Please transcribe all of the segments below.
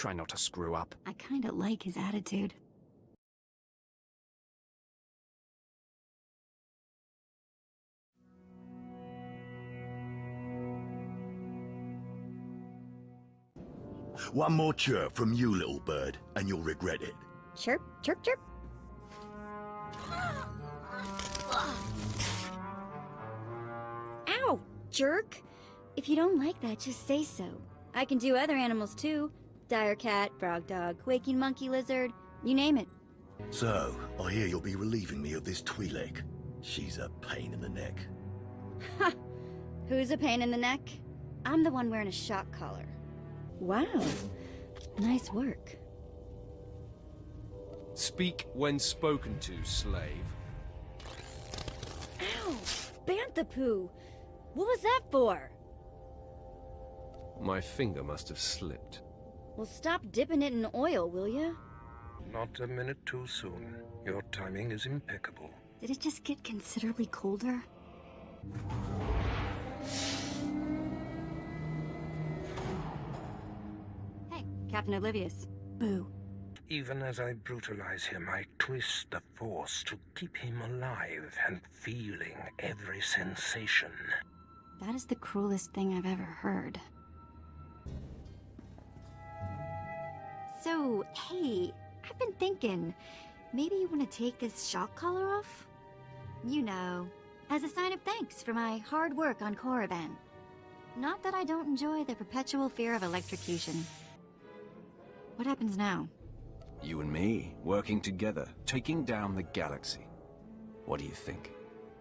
Try not to screw up. I kinda like his attitude. One more chirp from you, little bird, and you'll regret it. Chirp, chirp, chirp. Ow, jerk! If you don't like that, just say so. I can do other animals too. Dire cat, frog dog, quaking monkey lizard, you name it. So, I hear you'll be relieving me of this Twi'Lek. She's a pain in the neck. Ha! Who's a pain in the neck? I'm the one wearing a shock collar. Wow. Nice work. Speak when spoken to, slave. Ow! Banthapoo! What was that for? My finger must have slipped. Well, stop dipping it in oil, will ya? Not a minute too soon. Your timing is impeccable. Did it just get considerably colder? Hey, Captain Oblivious. Boo. Even as I brutalize him, I twist the Force to keep him alive and feeling every sensation. That is the cruelest thing I've ever heard. So, hey, I've been thinking, maybe you want to take this shock collar off? You know, as a sign of thanks for my hard work on Korriban. Not that I don't enjoy the perpetual fear of electrocution. What happens now? You and me, working together, taking down the galaxy. What do you think?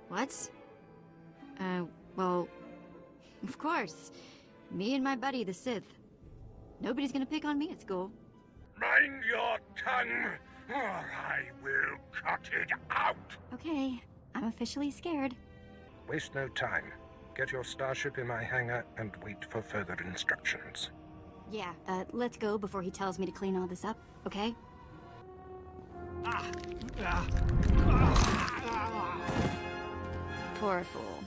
What? Well, of course. Me and my buddy, the Sith. Nobody's gonna pick on me at school. Mind your tongue, or I will cut it out! Okay, I'm officially scared. Waste no time. Get your starship in my hangar and wait for further instructions. Yeah, let's go before he tells me to clean all this up, okay? Poor fool.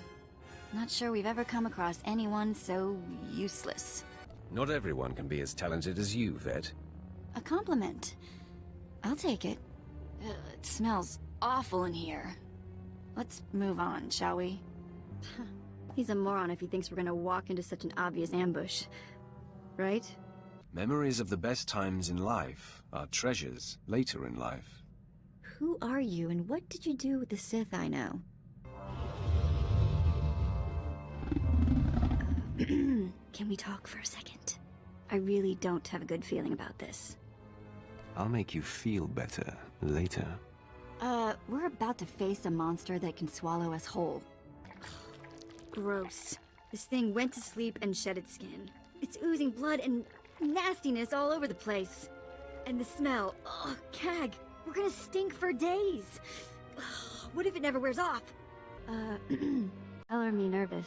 Not sure we've ever come across anyone so useless. Not everyone can be as talented as you, Vette. A compliment. I'll take it. It smells awful in here. Let's move on, shall we? He's a moron if he thinks we're gonna walk into such an obvious ambush. Right? Memories of the best times in life are treasures later in life. Who are you, and what did you do with the Sith I know? Can we talk for a second? I really don't have a good feeling about this. I'll make you feel better later. We're about to face a monster that can swallow us whole. Gross. This thing went to sleep and shed its skin. It's oozing blood and nastiness all over the place. And the smell, ugh, cag. We're gonna stink for days. What if it never wears off? Color me nervous.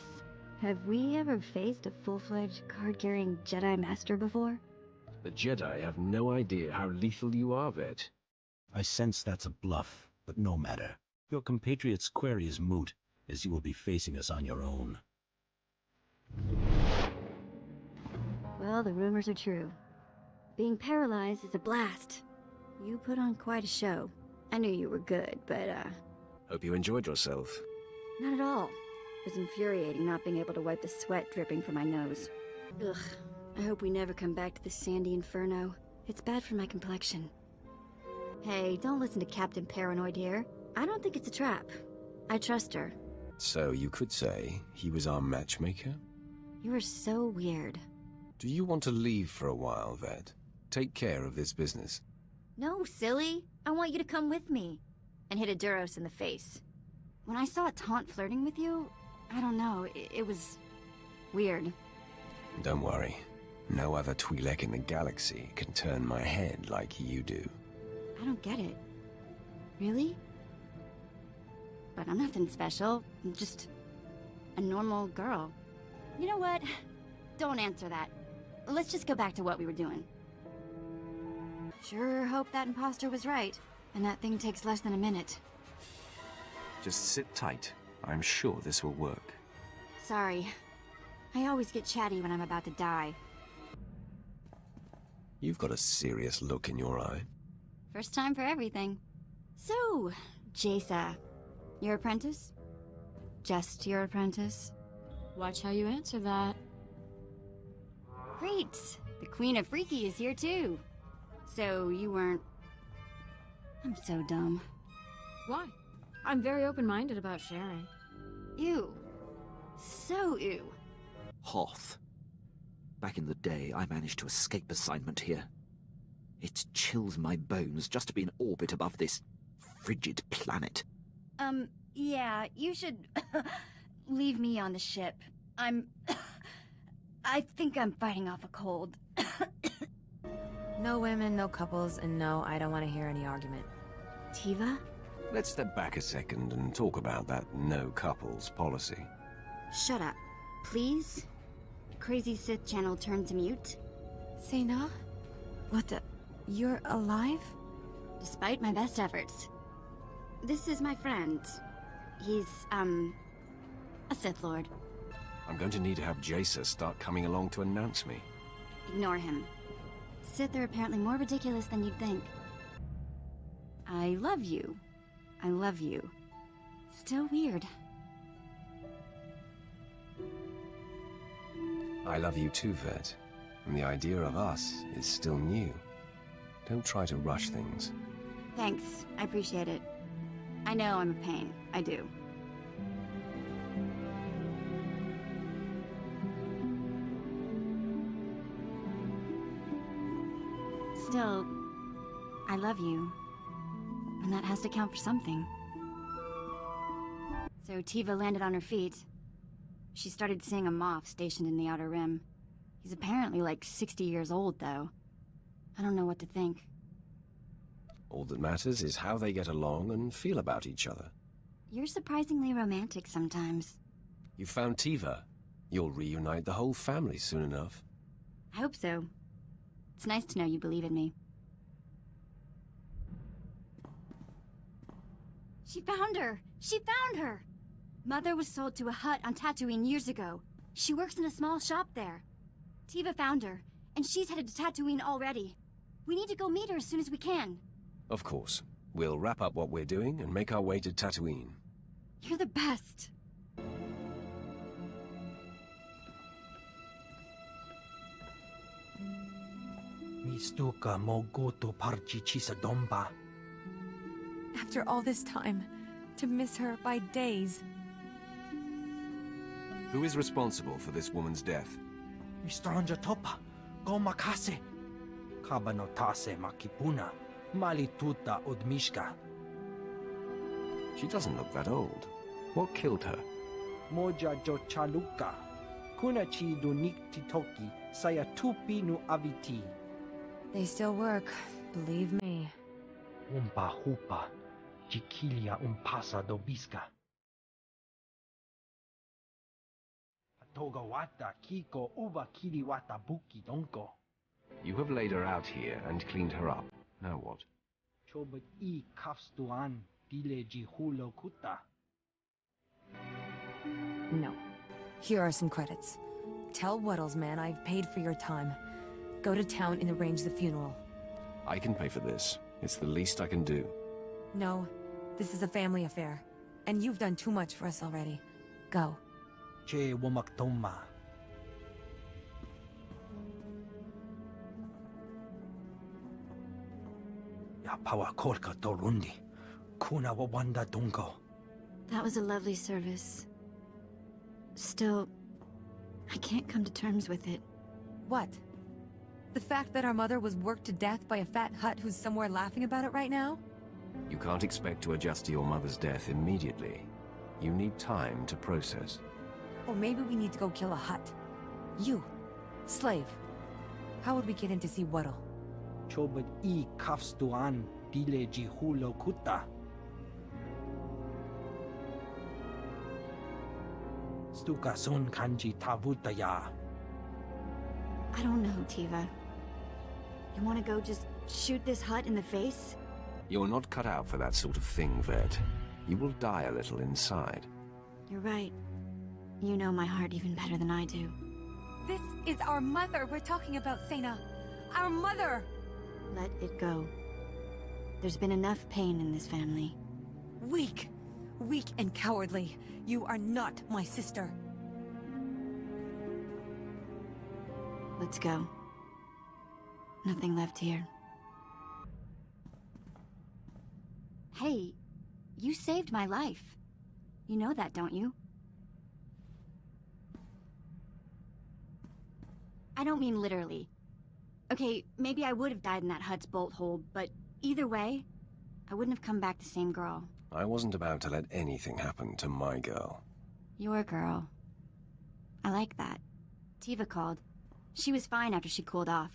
Have we ever faced a full-fledged card-carrying Jedi Master before? The Jedi have no idea how lethal you are, Vette. I sense that's a bluff, but no matter. Your compatriot's query is moot, as you will be facing us on your own. Well, the rumors are true. Being paralyzed is a blast. You put on quite a show. I knew you were good, but, Hope you enjoyed yourself. not at all. It was infuriating not being able to wipe the sweat dripping from my nose. Ugh. I hope we never come back to this sandy inferno. It's bad for my complexion. Hey, don't listen to Captain Paranoid here. I don't think it's a trap. I trust her. So you could say he was our matchmaker? You are so weird. Do you want to leave for a while, Vette? Take care of this business. No, silly. I want you to come with me. And hit a Duros in the face. When I saw Taunt flirting with you, I don't know, it was weird. Don't worry. No other Twi'Lek in the galaxy can turn my head like you do. I don't get it. Really? But I'm nothing special. I'm just a normal girl. You know what? Don't answer that. Let's just go back to what we were doing. Sure hope that imposter was right. And that thing takes less than a minute. Just sit tight. I'm sure this will work. Sorry. I always get chatty when I'm about to die. You've got a serious look in your eye. First time for everything. So, Jaisa, your apprentice? Just your apprentice? Watch how you answer that. Great! The Queen of Freaky is here too. So, you weren't... I'm so dumb. Why? I'm very open-minded about sharing. Ew. So ew. Hoth. Back in the day, I managed to escape assignment here. It chills my bones just to be in orbit above this frigid planet. Yeah, you should leave me on the ship. I think I'm fighting off a cold. No women, no couples, and no, I don't want to hear any argument. Tiva? Let's step back a second and talk about that no couples policy. Shut up, please. Crazy Sith channel turned to mute. Sena? What the... You're alive? Despite my best efforts. This is my friend. He's, a Sith Lord. I'm going to need to have Jaisa start coming along to announce me. Ignore him. Sith are apparently more ridiculous than you'd think. I love you. I love you. Still weird. I love you too, Vette. And the idea of us is still new. Don't try to rush things. Thanks. I appreciate it. I know I'm a pain. I do. Still, I love you. And that has to count for something. So Tiva landed on her feet. She started seeing a Moff stationed in the Outer Rim. He's apparently like 60 years old, though. I don't know what to think. All that matters is how they get along and feel about each other. You're surprisingly romantic sometimes. You found Tiva. You'll reunite the whole family soon enough. I hope so. It's nice to know you believe in me. She found her! She found her! Mother was sold to a hut on Tatooine years ago. She works in a small shop there. Tiva found her, and she's headed to Tatooine already. We need to go meet her as soon as we can. Of course. We'll wrap up what we're doing and make our way to Tatooine. You're the best. Mistuka mogoto parchichisa domba. After all this time, to miss her by days. Who is responsible for this woman's death? Mistranja topa, go makase. Kabanotase makipuna, malituta odmishka. She doesn't look that old. What killed her? Moja jo chaluka. Kunachi do niktitoki, sayatupi nu aviti. They still work, believe me. Umpa hupa, chiquilia umpasa dobiska. Togawata kiko uba kiliwata buki donko. You have laid her out here and cleaned her up. Now what? Chobat I kafstuan dileji hulo kuta. No. Here are some credits. Tell Wuddles, man, I've paid for your time. Go to town and arrange the funeral. I can pay for this. It's the least I can do. No, this is a family affair. And you've done too much for us already. Go. Che womaktoma. Ya pawa kolka torundi. Kuna wawanda dungo. That was a lovely service. Still, I can't come to terms with it. What? The fact that our mother was worked to death by a fat hut who's somewhere laughing about it right now? You can't expect to adjust to your mother's death immediately. You need time to process. Or maybe we need to go kill a hut. You, slave. How would we get in to see Wuddle? Chobat I kafstuan dileji hulo kuta. Stuka sun kanji tavutaya. I don't know, Tiva. You want to go just shoot this hut in the face? You're not cut out for that sort of thing, Vette. You will die a little inside. You're right. You know my heart even better than I do. This is our mother we're talking about, Sena. Our mother! Let it go. There's been enough pain in this family. Weak. Weak and cowardly. You are not my sister. Let's go. Nothing left here. Hey, you saved my life. You know that, don't you? I don't mean literally. Okay, maybe I would have died in that hut's bolt hole, but either way, I wouldn't have come back the same girl. I wasn't about to let anything happen to my girl. Your girl. I like that. Tiva called. She was fine after she cooled off.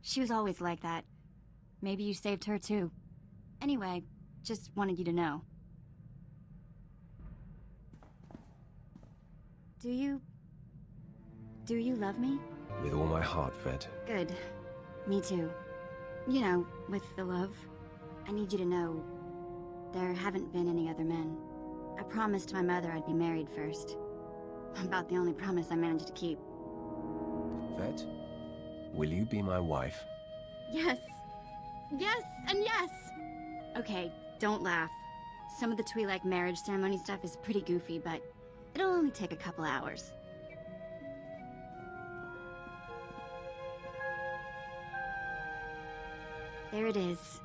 She was always like that. Maybe you saved her too. Anyway, just wanted you to know. Do you love me? With all my heart, Vette. Good. Me too. You know, with the love. I need you to know, there haven't been any other men. I promised my mother I'd be married first. About the only promise I managed to keep. Vette, will you be my wife? Yes. Yes, and yes! Okay, don't laugh. Some of the Twi'Lek marriage ceremony stuff is pretty goofy, but it'll only take a couple hours. There it is.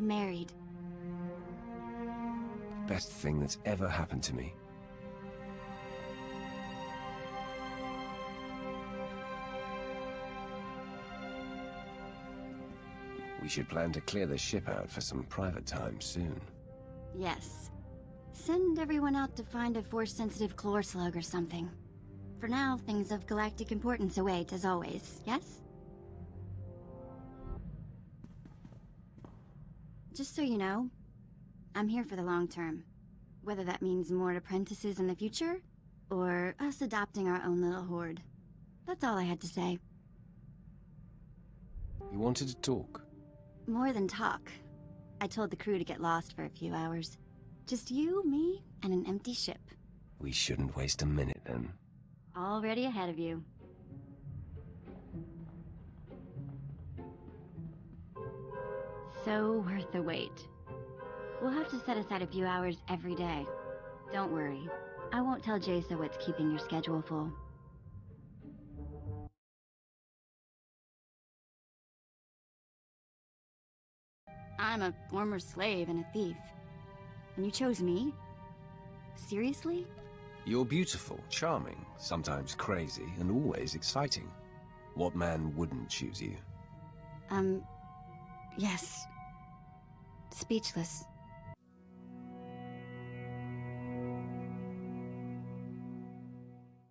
Married. Best thing that's ever happened to me. We should plan to clear the ship out for some private time soon. Yes. Send everyone out to find a Force-sensitive chlor slug or something. For now, things of galactic importance await, as always, yes? Just so you know, I'm here for the long term. Whether that means more apprentices in the future, or us adopting our own little horde. That's all I had to say. You wanted to talk? More than talk. I told the crew to get lost for a few hours. Just you, me, and an empty ship. We shouldn't waste a minute, then. Already ahead of you. So worth the wait. We'll have to set aside a few hours every day. Don't worry. I won't tell Jason what's keeping your schedule full. I'm a former slave and a thief. And you chose me? Seriously? You're beautiful, charming, sometimes crazy, and always exciting. What man wouldn't choose you? Yes. Speechless.